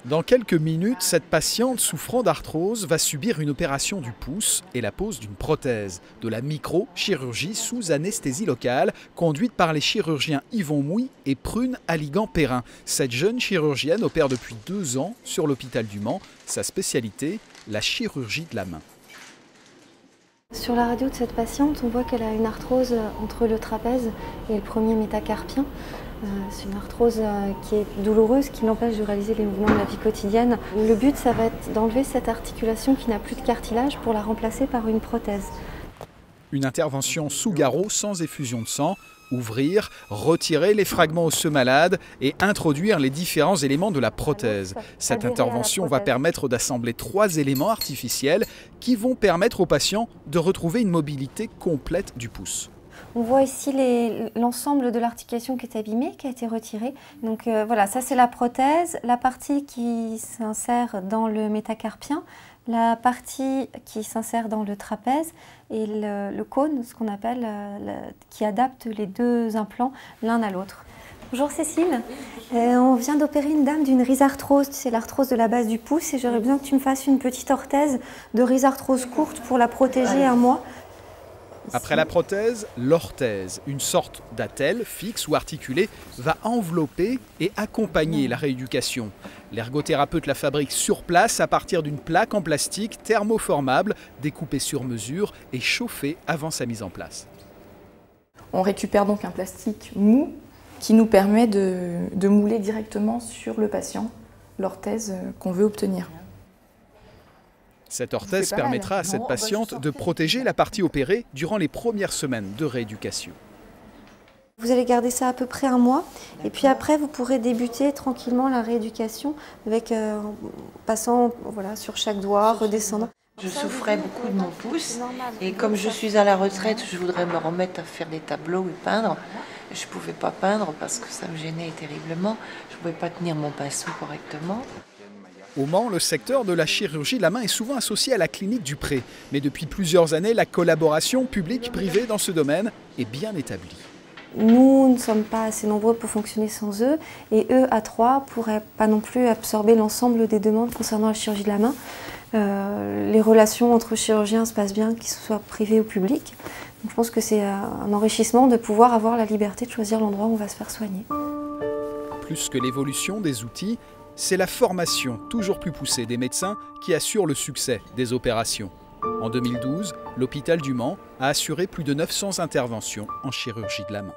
Dans quelques minutes, cette patiente souffrant d'arthrose va subir une opération du pouce et la pose d'une prothèse, de la microchirurgie sous anesthésie locale, conduite par les chirurgiens Yvon Mouy et Prune Aligan-Perrin. Cette jeune chirurgienne opère depuis 2 ans sur l'hôpital du Mans. Sa spécialité, la chirurgie de la main. Sur la radio de cette patiente, on voit qu'elle a une arthrose entre le trapèze et le premier métacarpien. C'est une arthrose qui est douloureuse, qui l'empêche de réaliser les mouvements de la vie quotidienne. Le but, ça va être d'enlever cette articulation qui n'a plus de cartilage pour la remplacer par une prothèse. Une intervention sous garrot sans effusion de sang. Ouvrir, retirer les fragments osseux malades et introduire les différents éléments de la prothèse. Cette intervention va permettre d'assembler 3 éléments artificiels qui vont permettre au patient de retrouver une mobilité complète du pouce. On voit ici l'ensemble de l'articulation qui est abîmée, qui a été retirée. Donc voilà, ça c'est la prothèse, la partie qui s'insère dans le métacarpien, la partie qui s'insère dans le trapèze et le cône, ce qu'on appelle, qui adapte les 2 implants l'un à l'autre. Bonjour Cécile, on vient d'opérer une dame d'une rhizarthrose, c'est l'arthrose de la base du pouce, et j'aurais besoin que tu me fasses une petite orthèse de rhizarthrose courte pour la protéger 1 mois. Après la prothèse, l'orthèse, une sorte d'attelle fixe ou articulée, va envelopper et accompagner la rééducation. L'ergothérapeute la fabrique sur place à partir d'une plaque en plastique thermoformable, découpée sur mesure et chauffée avant sa mise en place. On récupère donc un plastique mou qui nous permet de mouler directement sur le patient l'orthèse qu'on veut obtenir. Cette orthèse permettra à cette patiente de protéger la partie opérée durant les premières semaines de rééducation. Vous allez garder ça à peu près 1 mois et puis après vous pourrez débuter tranquillement la rééducation avec passant sur chaque doigt, redescendant. Je souffrais beaucoup de mon pouce et comme je suis à la retraite, je voudrais me remettre à faire des tableaux et peindre. Je ne pouvais pas peindre parce que ça me gênait terriblement. Je ne pouvais pas tenir mon pinceau correctement. Au Mans, le secteur de la chirurgie de la main est souvent associé à la clinique du Pré. Mais depuis plusieurs années, la collaboration publique-privée dans ce domaine est bien établie. Nous ne sommes pas assez nombreux pour fonctionner sans eux et eux, à 3, ne pourraient pas non plus absorber l'ensemble des demandes concernant la chirurgie de la main. Les relations entre chirurgiens se passent bien, qu'ils soient privés ou publics. Donc je pense que c'est un enrichissement de pouvoir avoir la liberté de choisir l'endroit où on va se faire soigner. Plus que l'évolution des outils, c'est la formation toujours plus poussée des médecins qui assure le succès des opérations. En 2012, l'hôpital du Mans a assuré plus de 900 interventions en chirurgie de la main.